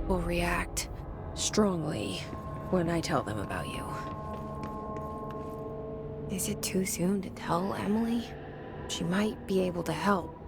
will react strongly when I tell them about you. Is it too soon to tell Emily? She might be able to help.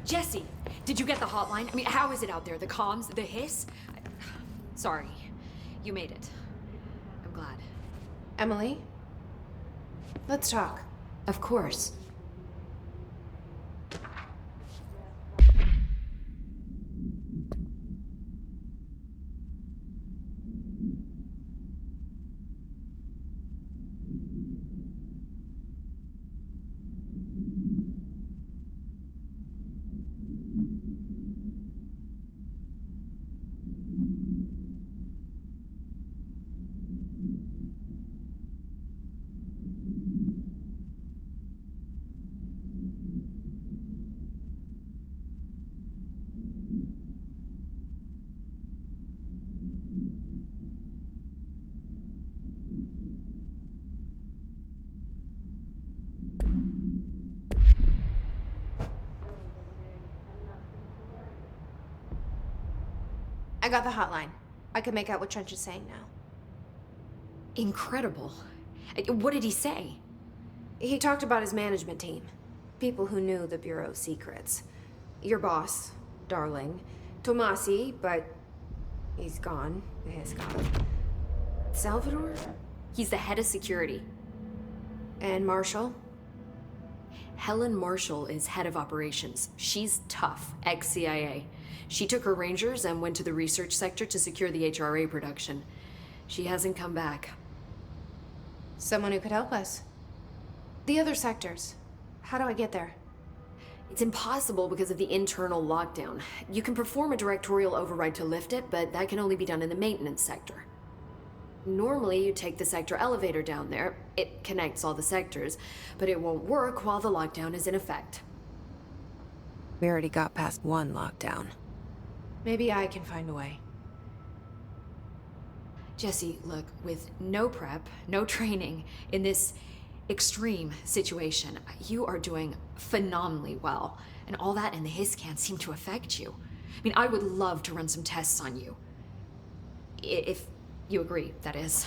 Jesse, did you get the hotline? I mean, how is it out there? The comms, the hiss? Sorry, you made it. I'm glad. Emily? Let's talk. Of course. I got the hotline. I can make out what Trench is saying now. Incredible. What did he say? He talked about his management team. People who knew the Bureau's secrets. Your boss, Darling. Tomasi, but he's gone. He's gone. Salvador? He's the head of security. And Marshall? Helen Marshall is head of operations. She's tough, ex-CIA. She took her Rangers and went to the research sector to secure the HRA production. She hasn't come back. Someone who could help us. The other sectors. How do I get there? It's impossible because of the internal lockdown. You can perform a directorial override to lift it, but that can only be done in the maintenance sector. Normally, you take the sector elevator down there. It connects all the sectors, but it won't work while the lockdown is in effect. We already got past one lockdown. Maybe I can find a way. Jesse, look, with no prep, no training, in this extreme situation, you are doing phenomenally well. And all that and the hiss can't seem to affect you. I mean, I would love to run some tests on you. If you agree, that is.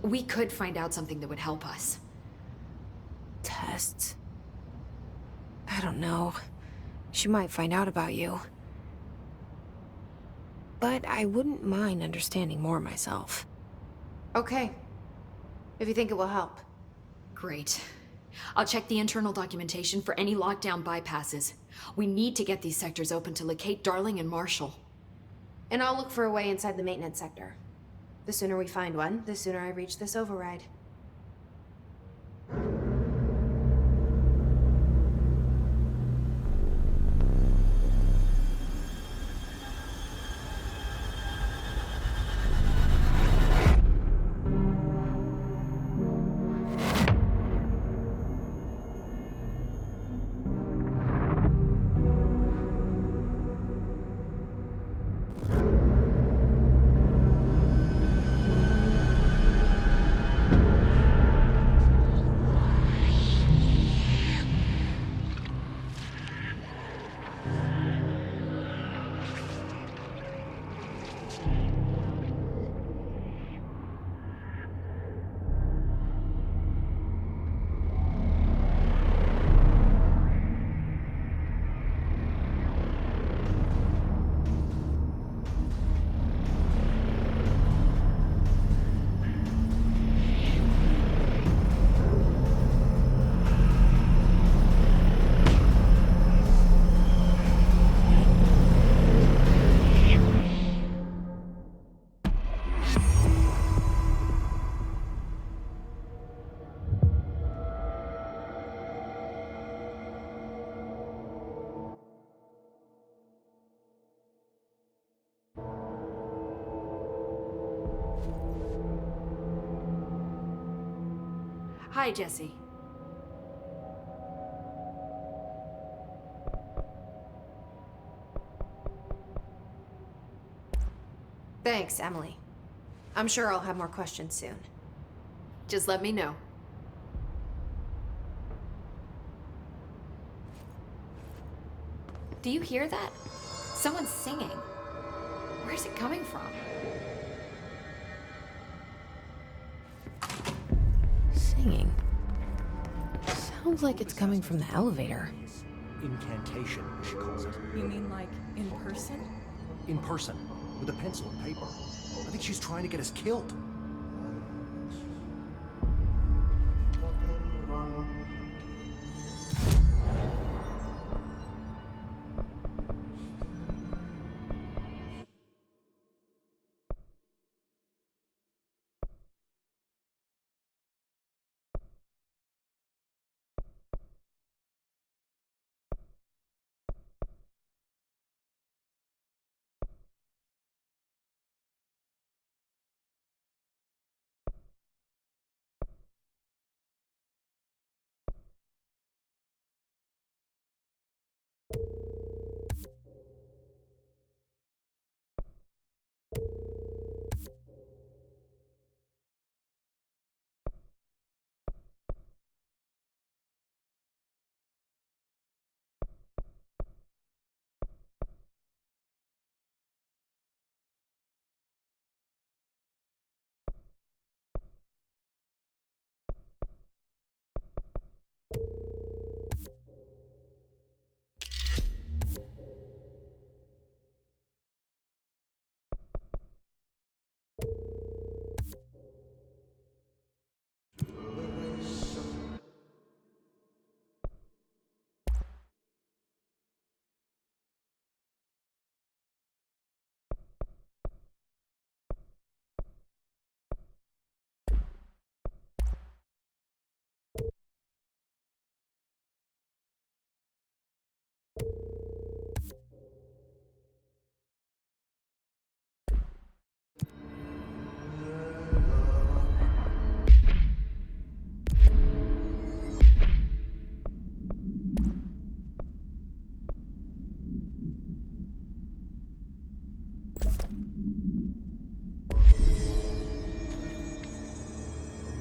We could find out something that would help us. Tests? I don't know. She might find out about you. But I wouldn't mind understanding more myself. Okay. If you think it will help. Great. I'll check the internal documentation for any lockdown bypasses. We need to get these sectors open to locate Darling and Marshall. And I'll look for a way inside the maintenance sector. The sooner we find one, the sooner I reach this override. Hi, Jesse. Thanks, Emily. I'm sure I'll have more questions soon. Just let me know. Do you hear that? Someone's singing. Where's it coming from? Singing. Sounds like it's coming from the elevator. incantation, as she calls it. You mean like in person? In person, with a pencil and paper. I think she's trying to get us killed.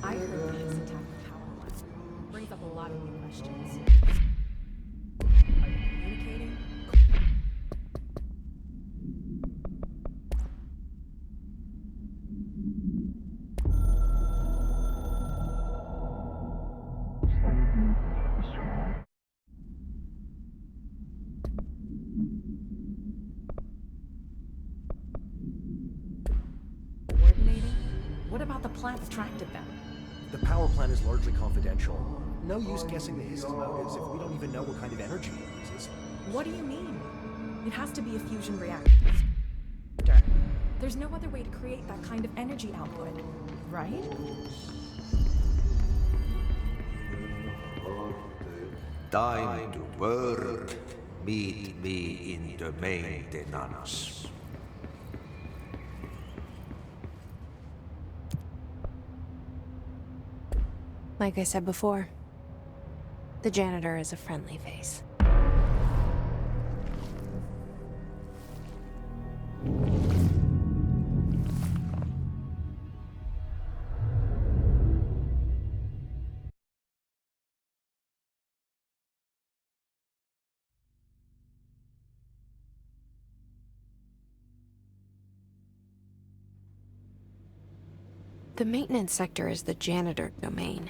I heard that his attack the power line brings up a lot of new questions. Are you communicating? Coordinating? What about the plant attracted them? The power plant is largely confidential. No use guessing the hiss's motives if we don't even know what kind of energy it uses. What do you mean? It has to be a fusion reactor. There's no other way to create that kind of energy output, right? Time to work. Meet me in the maintenance. Like I said before, the janitor is a friendly face. The maintenance sector is the janitor domain.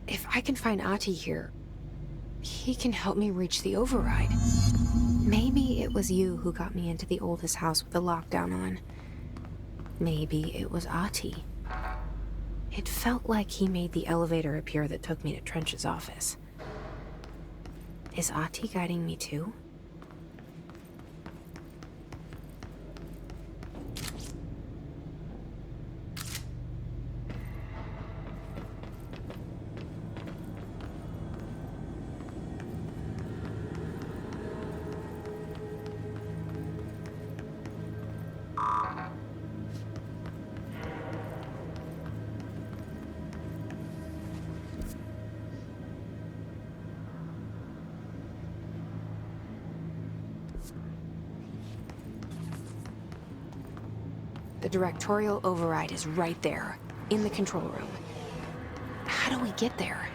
If I can find Ahti here, he can help me reach the override. Maybe it was you who got me into the oldest house with the lockdown on. Maybe it was Ahti. It felt like he made the elevator appear that took me to Trench's office. Is Ahti guiding me too? The directorial override is right there, in the control room. How do we get there?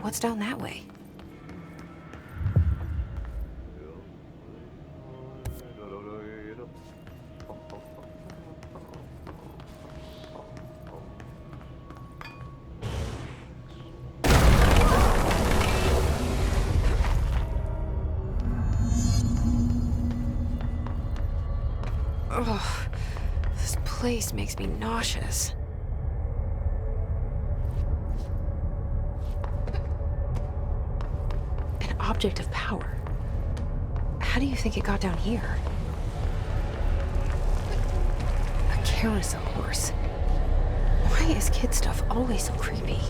What's down that way? Ugh, this place makes me nauseous. An object of power. How do you think it got down here? A carousel horse. Why is kid stuff always so creepy?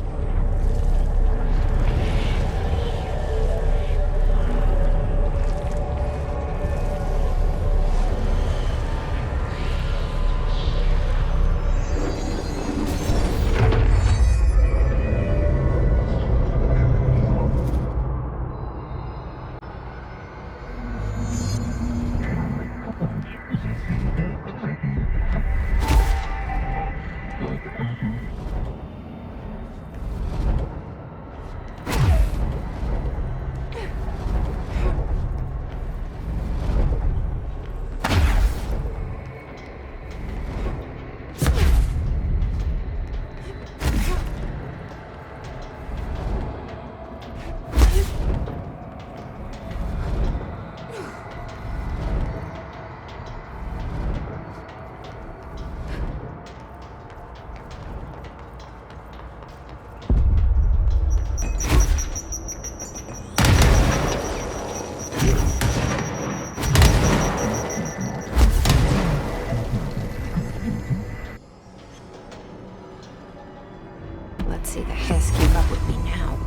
Let's see the Hiss keep up with me now.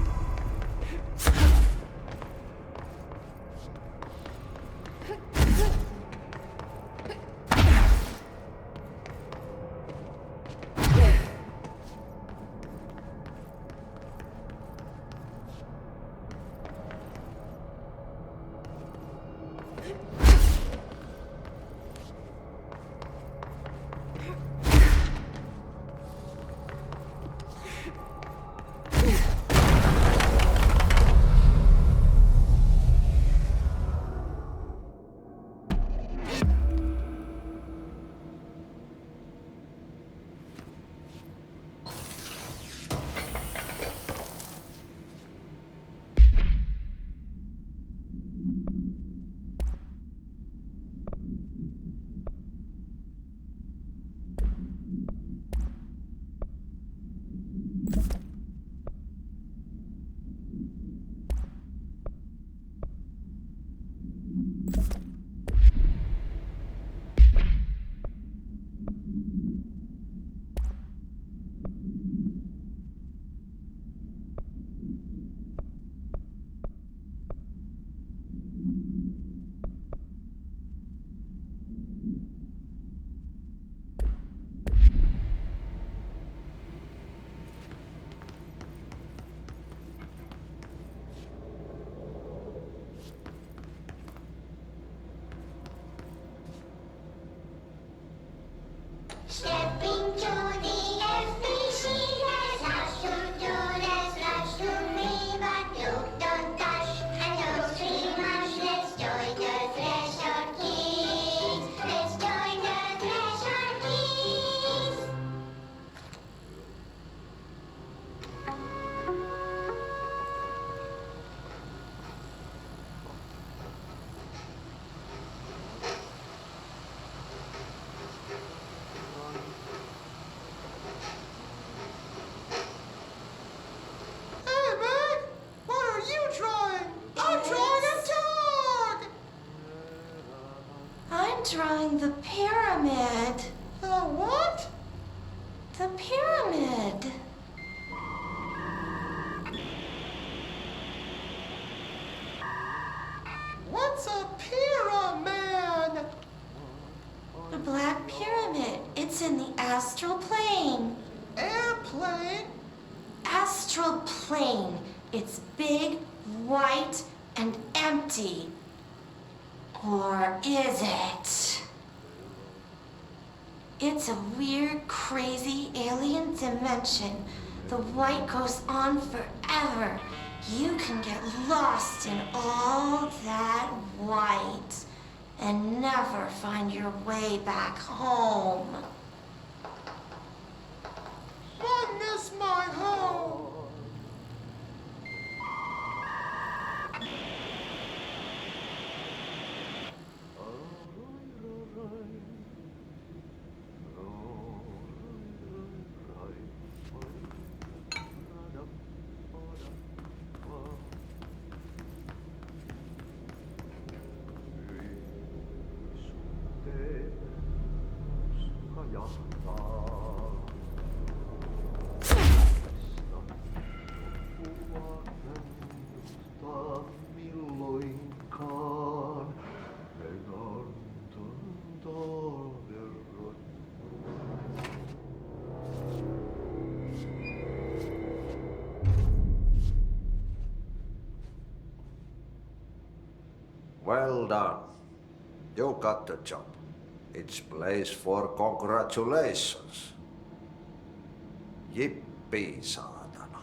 Stepping to the FBC, there's lots to do, there's lots to me, but you don't touch and don't too much. Let's join the Threshold Kids. Let's join the Threshold Kids. Hey, man! What are you drawing? I'm drawing a dog! I'm drawing the pyramid. The what? The pyramid. What's a pyramid? The Black Pyramid. It's in the astral plane. Airplane? Astral plane. It's big, white, and empty. Or is it? It's a weird, crazy alien dimension. The white goes on forever. you can get lost in all that white and never find your way back home. I miss my home. Well done. You got the job. It's place for congratulations. Yippee, saatana.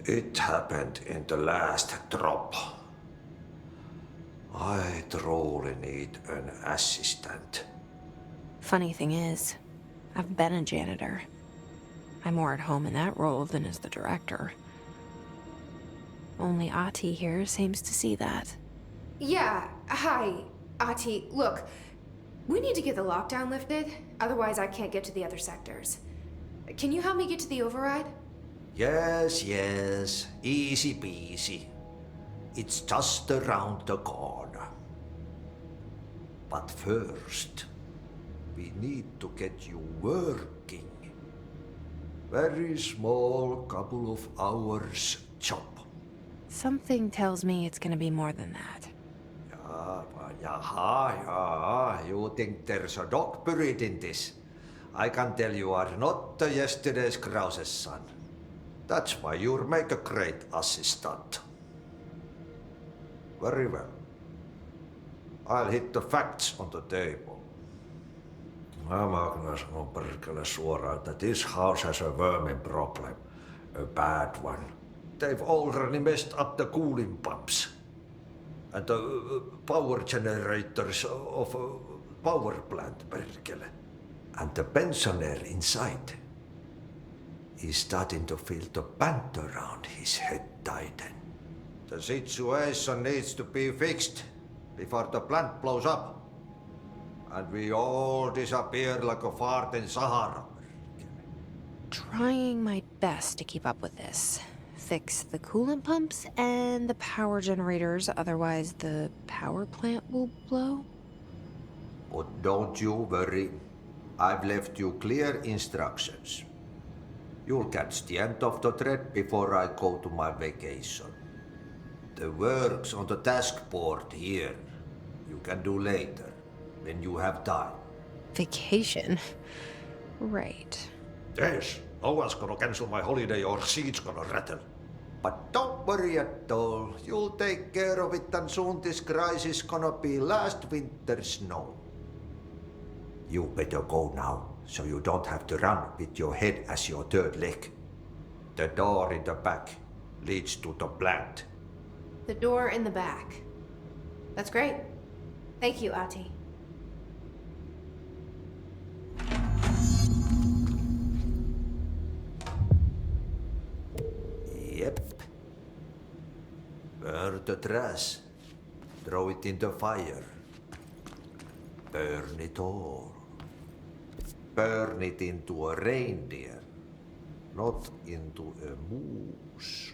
It happened in the last drop. I truly need an assistant. Funny thing is, I've been a janitor. I'm more at home in that role than as the director. Only Ahti here seems to see that. Yeah, hi, Ahti. Look, we need to get the lockdown lifted, otherwise I can't get to the other sectors. Can you help me get to the override? Yes, yes. Easy peasy. It's just around the corner. But first, we need to get you working. Very small, couple of hours job. Something tells me it's gonna be more than that. Jaha, you think there's a dog buried in this? I can tell you are not the yesterday's Krause's son. That's why you'll make a great assistant. Very well. I'll hit the facts on the table. Mä kyllä sanon perkele suoraan, että this house has a vermin problem. A bad one. They've already messed up the cooling pumps. And the power generators of a power plant, perkele. And the pensioner inside is starting to feel the band around his head tighten. The situation needs to be fixed before the plant blows up. And we all disappear like a fart in Sahara. Trying my best to keep up with this. Fix the coolant pumps and the power generators, otherwise the power plant will blow. But don't you worry. I've left you clear instructions. You'll catch the end of the thread before I go to my vacation. The work's on the task board here. You can do later, when you have time. Vacation? Right. Yes, no one's gonna cancel my holiday or seats gonna rattle. But don't worry at all. You'll take care of it and soon this crisis gonna be last winter's snow. You better go now, so you don't have to run with your head as your third leg. The door in the back leads to the plant. The door in the back. That's great. Thank you, Ahti. Yep. Burn the trash. Throw it in the fire. Burn it all. Burn it into a reindeer, not into a moose.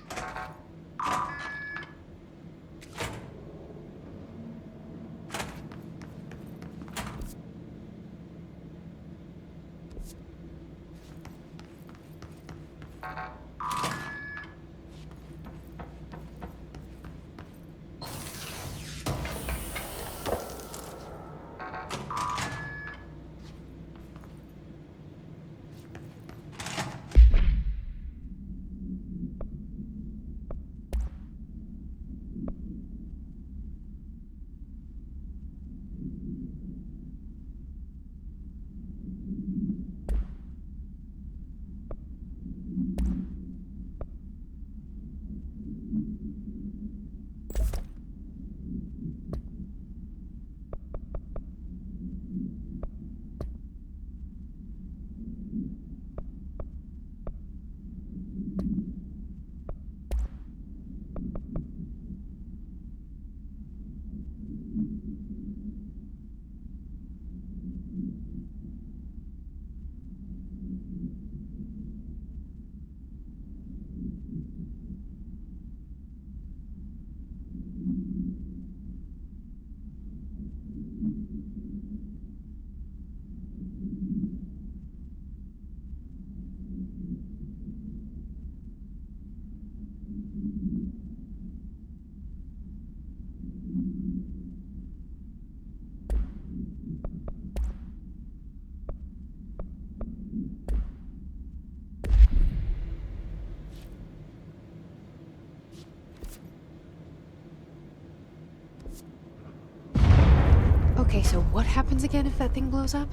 Okay, so what happens again if that thing blows up?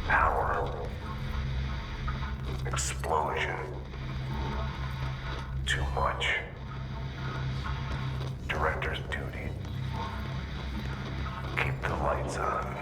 Power. Explosion. Too much. Director's duty. Keep the lights on.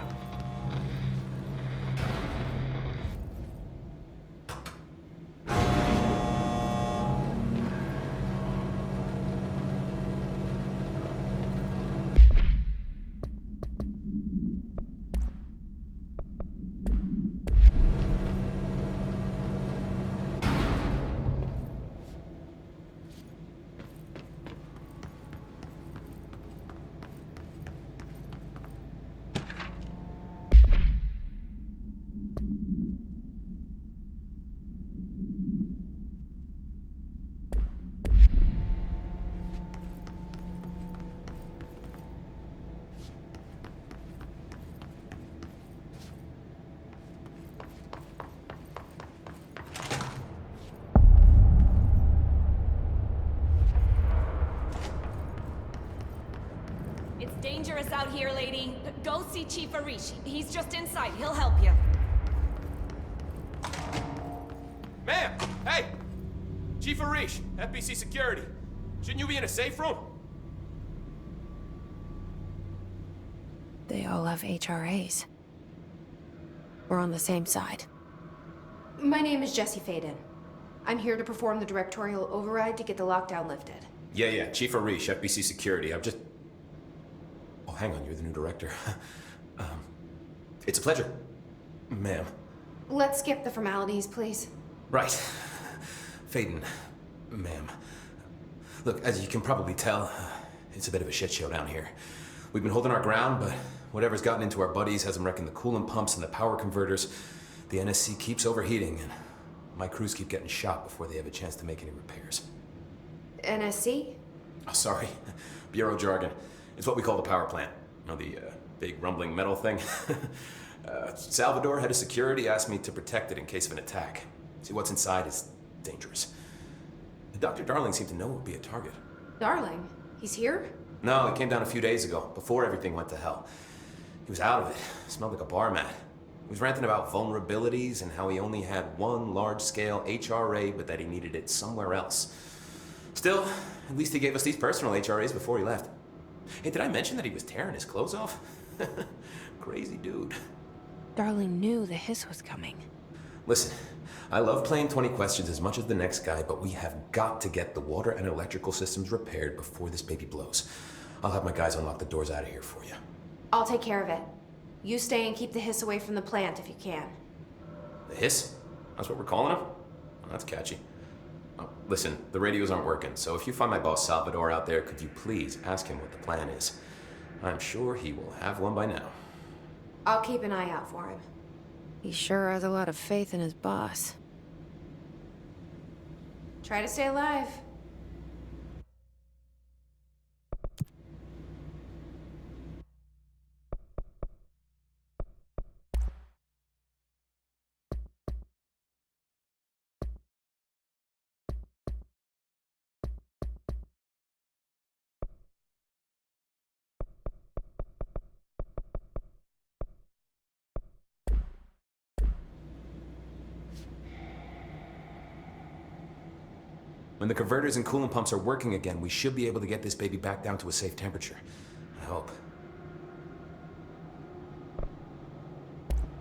It's dangerous out here, lady. Go see Chief Arish. He's just inside. He'll help you. Ma'am! Hey! Chief Arish, FBC Security. Shouldn't you be in a safe room? They all have HRAs. We're on the same side. My name is Jesse Faden. I'm here to perform the directorial override to get the lockdown lifted. Yeah, Chief Arish, FBC Security. I'm just... Oh, hang on, you're the new director. It's a pleasure, ma'am. Let's skip the formalities, please. Right. Faden, ma'am. Look, as you can probably tell, it's a bit of a shit show down here. We've been holding our ground, but whatever's gotten into our buddies has them wrecking the coolant pumps and the power converters. The NSC keeps overheating, and my crews keep getting shot before they have a chance to make any repairs. NSC? Oh, sorry. Bureau jargon. It's what we call the power plant. You know, the big rumbling metal thing? Salvador, head of security, asked me to protect it in case of an attack. See, what's inside is dangerous. Dr. Darling seemed to know it would be a target. Darling? He's here? No, he came down a few days ago, before everything went to hell. He was out of it. Smelled like a bar mat. He was ranting about vulnerabilities and how he only had one large-scale HRA, but that he needed it somewhere else. Still, at least he gave us these personal HRAs before he left. Hey, did I mention that he was tearing his clothes off? Crazy dude. Darling knew the hiss was coming. Listen, I love playing 20 questions as much as the next guy, but we have got to get the water and electrical systems repaired before this baby blows. I'll have my guys unlock the doors out of here for you. I'll take care of it. You stay and keep the hiss away from the plant if you can. The hiss? That's what we're calling him? Oh, that's catchy. Oh, listen, the radios aren't working, so if you find my boss Salvador out there, could you please ask him what the plan is? I'm sure he will have one by now. I'll keep an eye out for him. He sure has a lot of faith in his boss. Try to stay alive. When the converters and coolant pumps are working again, we should be able to get this baby back down to a safe temperature. I hope.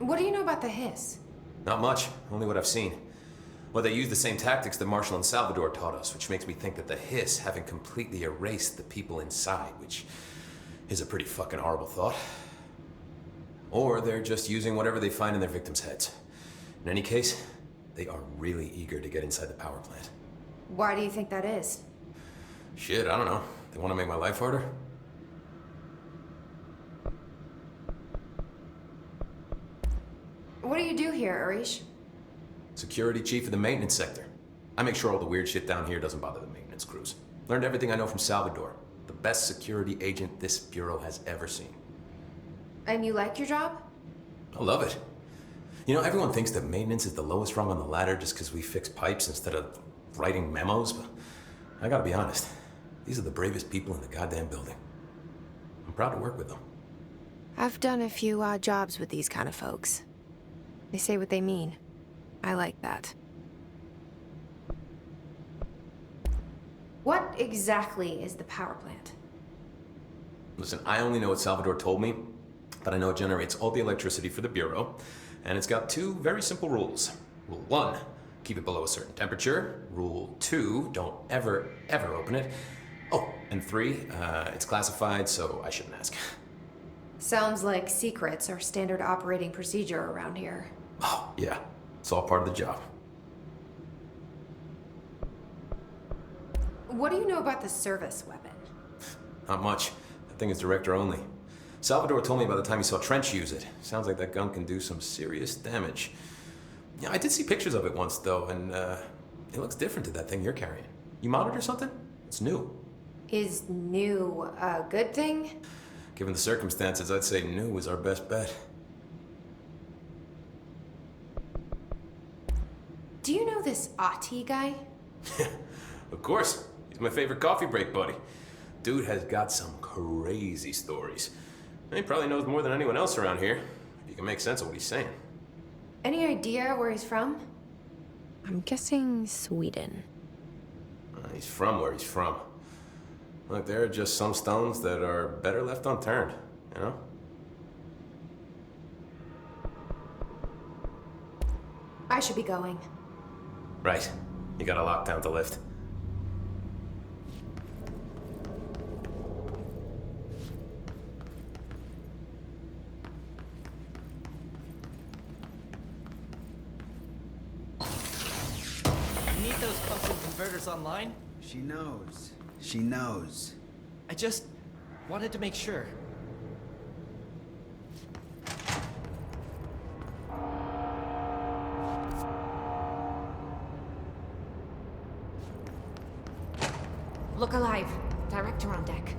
What do you know about the hiss? Not much, only what I've seen. Well, they use the same tactics that Marshall and Salvador taught us, which makes me think that the hiss haven't completely erased the people inside, which is a pretty fucking horrible thought. Or they're just using whatever they find in their victims' heads. In any case, they are really eager to get inside the power plant. Why do you think that is? Shit, I don't know. They want to make my life harder? What do you do here, Arish? Security chief of the maintenance sector. I make sure all the weird shit down here doesn't bother the maintenance crews. Learned everything I know from Salvador, the best security agent this bureau has ever seen. And you like your job? I love it. You know, everyone thinks that maintenance is the lowest rung on the ladder just because we fix pipes instead of writing memos, but I gotta be honest, these are the bravest people in the goddamn building. I'm proud to work with them. I've done a few odd jobs with these kind of folks. They say what they mean. I like that. What exactly is the power plant? Listen, I only know what Salvador told me, but I know it generates all the electricity for the Bureau, and it's got two very simple rules. Rule 1, keep it below a certain temperature. Rule 2, don't ever, ever open it. Oh, and 3, it's classified, so I shouldn't ask. Sounds like secrets are standard operating procedure around here. Oh, yeah. It's all part of the job. What do you know about the service weapon? Not much. That thing is director only. Salvador told me by the time he saw Trench use it. Sounds like that gun can do some serious damage. Yeah, I did see pictures of it once, though, and it looks different to that thing you're carrying. You modded or something? It's new. Is new a good thing? Given the circumstances, I'd say new is our best bet. Do you know this Ahti guy? Of course. He's my favorite coffee break buddy. Dude has got some crazy stories. And he probably knows more than anyone else around here, if you can make sense of what he's saying. Any idea where he's from? I'm guessing Sweden. He's from where he's from. Look, there are just some stones that are better left unturned, you know? I should be going. Right. You got a lockdown to lift. You need those custom converters online? She knows. She knows. I just wanted to make sure. Look alive. Director on deck.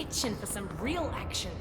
itching for some real action.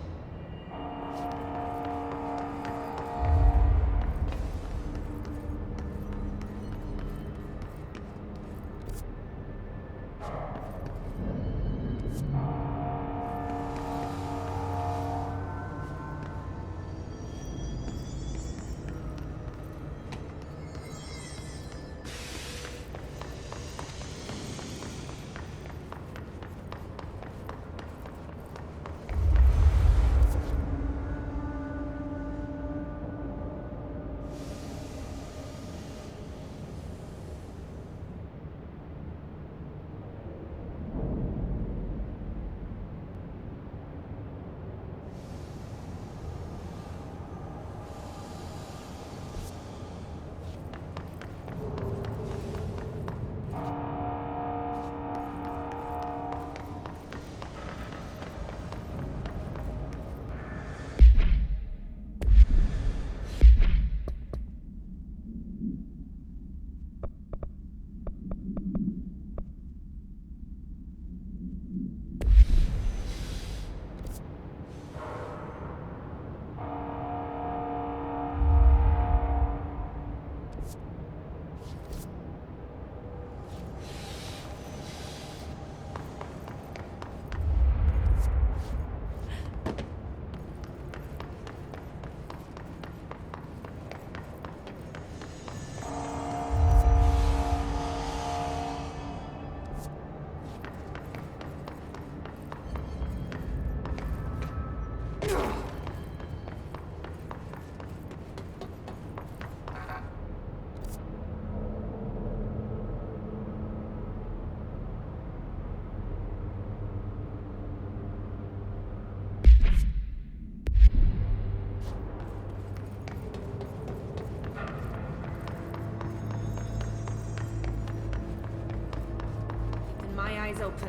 Keeping my eyes open.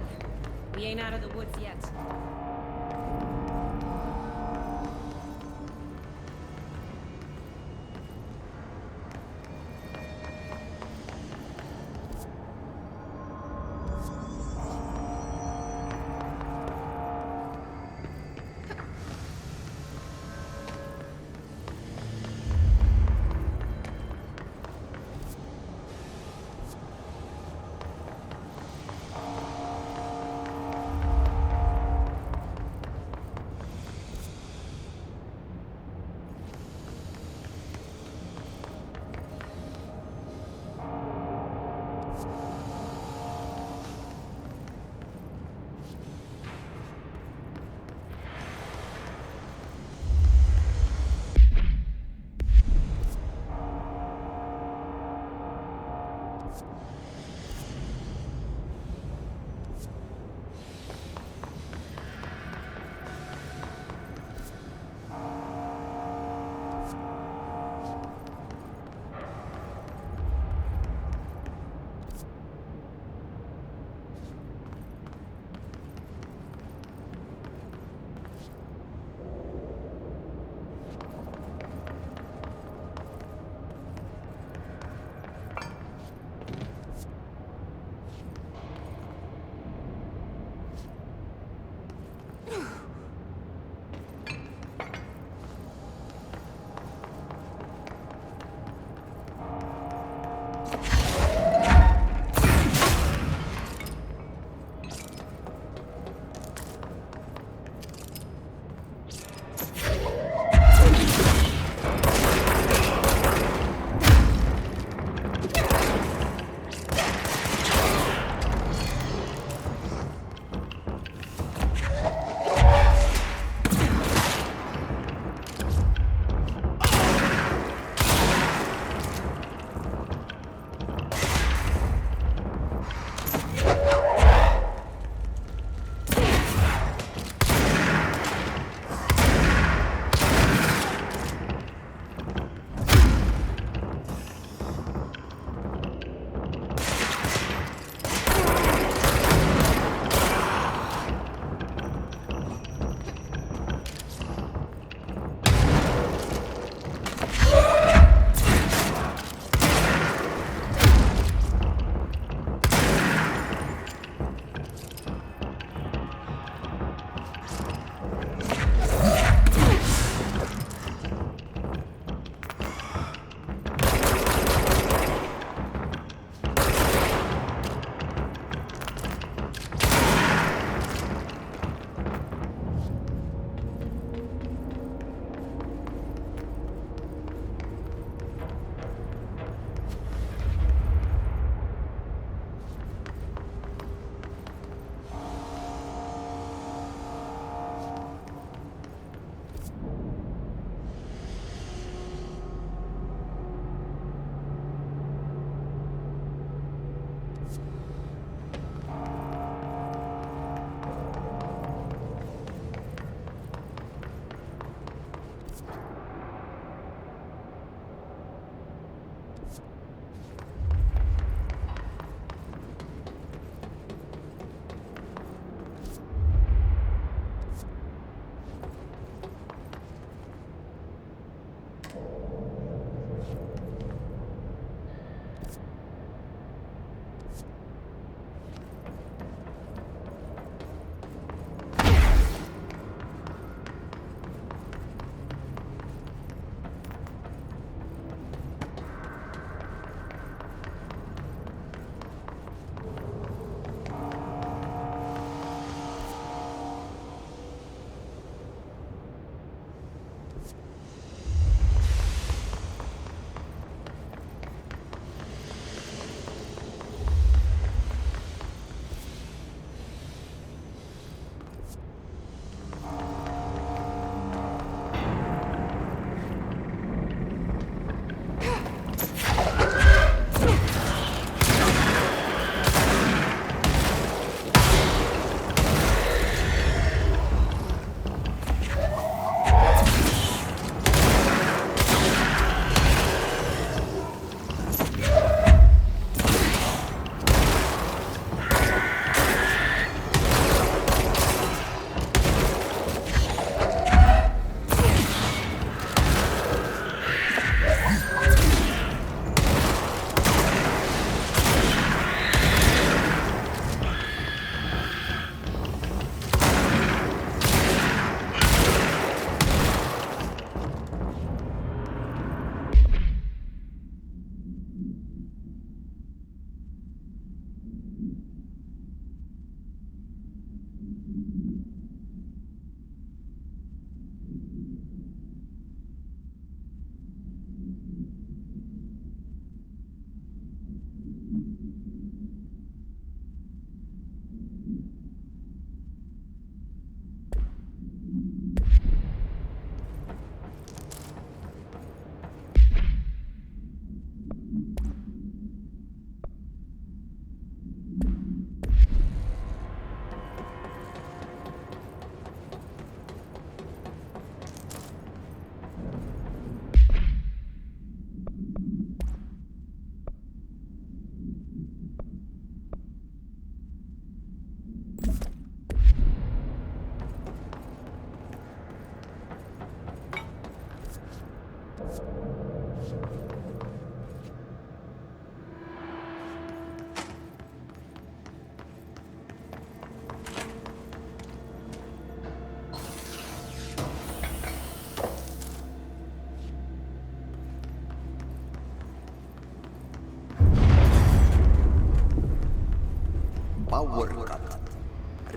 We ain't out of the woods yet.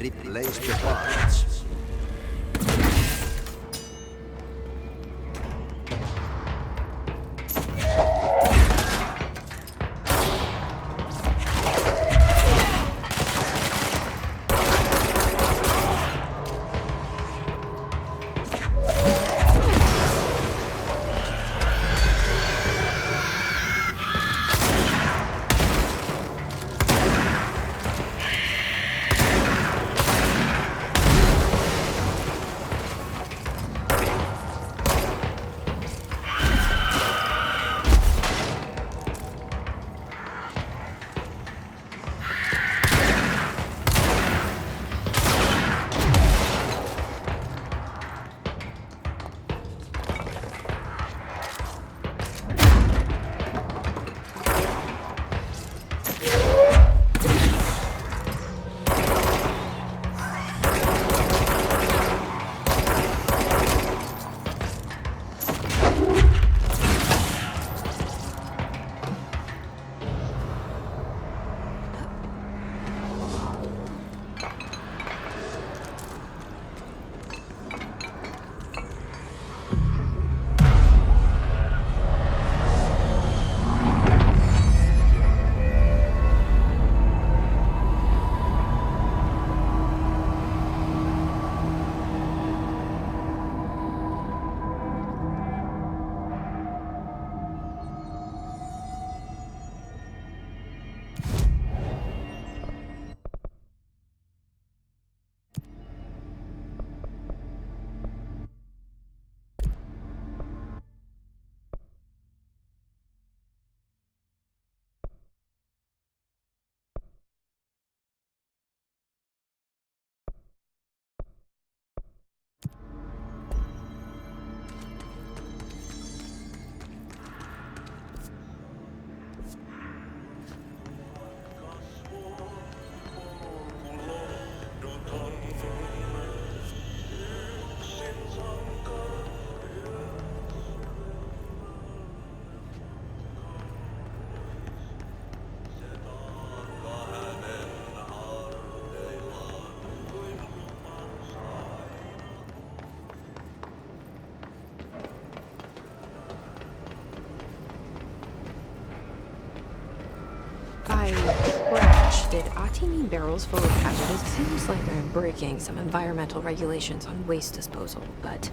Replace the parts. By trash, did Ahti mean barrels full of hazardous? Seems like they're breaking some environmental regulations on waste disposal, but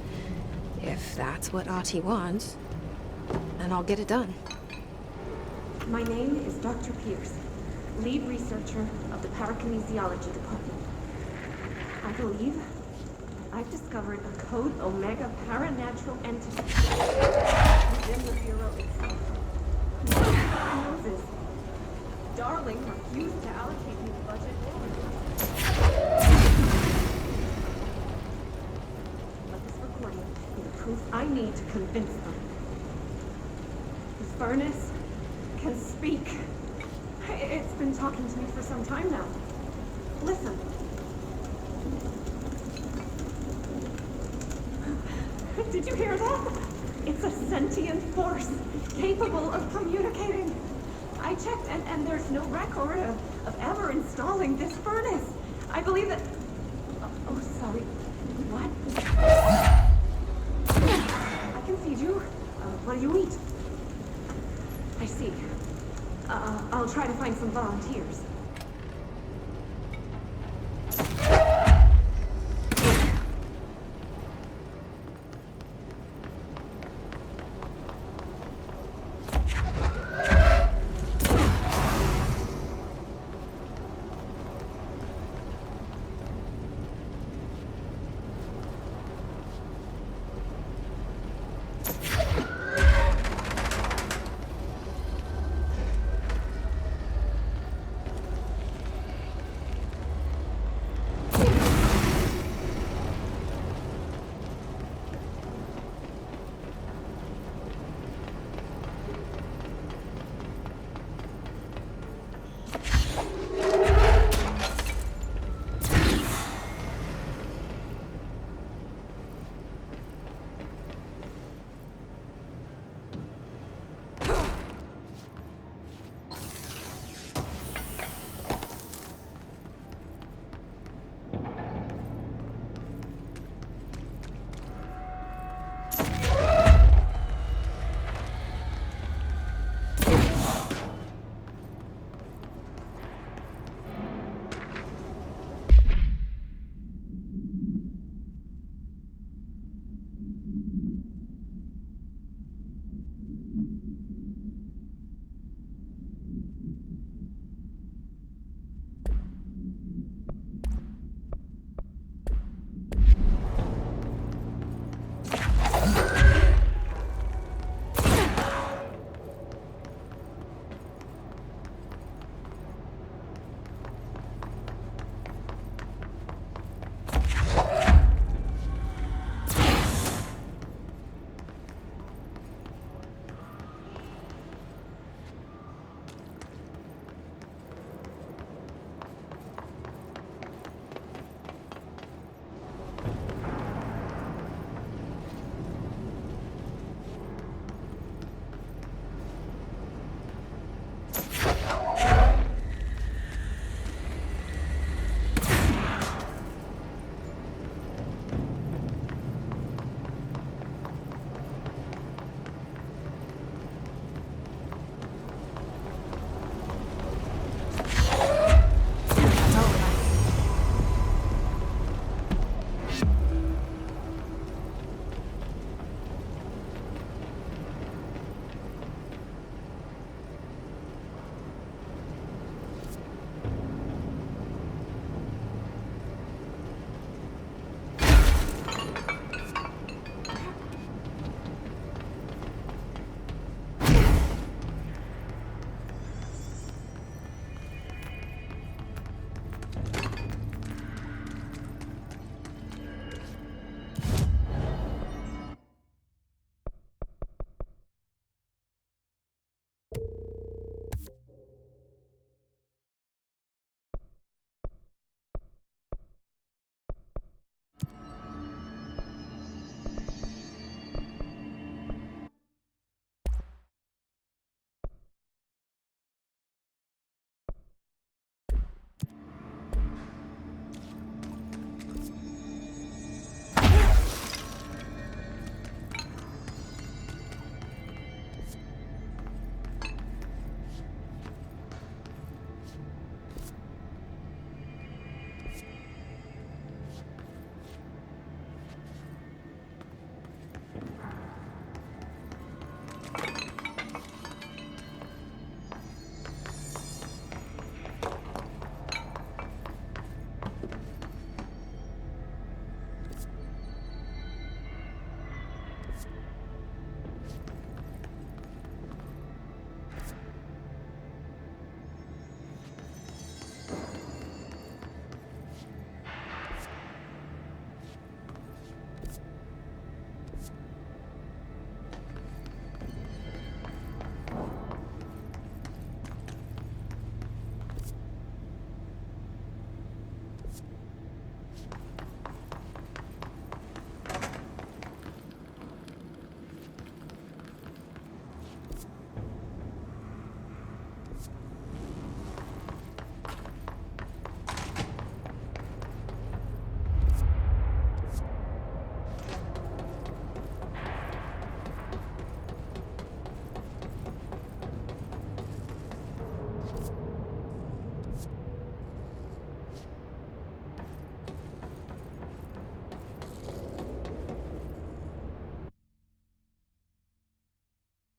if that's what Ahti wants, then I'll get it done. My name is Dr. Pierce, lead researcher of the Parakinesiology Department. I believe I've discovered a Code Omega paranatural entity within the Bureau itself. Moses, Darling refused to allocate me the budget. Let this recording be the proof I need to convince them. This furnace can speak. It's been talking to me for some time now. Listen. Did you hear that? It's a sentient force capable of communicating. I checked, and there's no record of ever installing this furnace. I believe that... Oh, sorry. What? I can feed you. What do you eat? I see. I'll try to find some volunteers.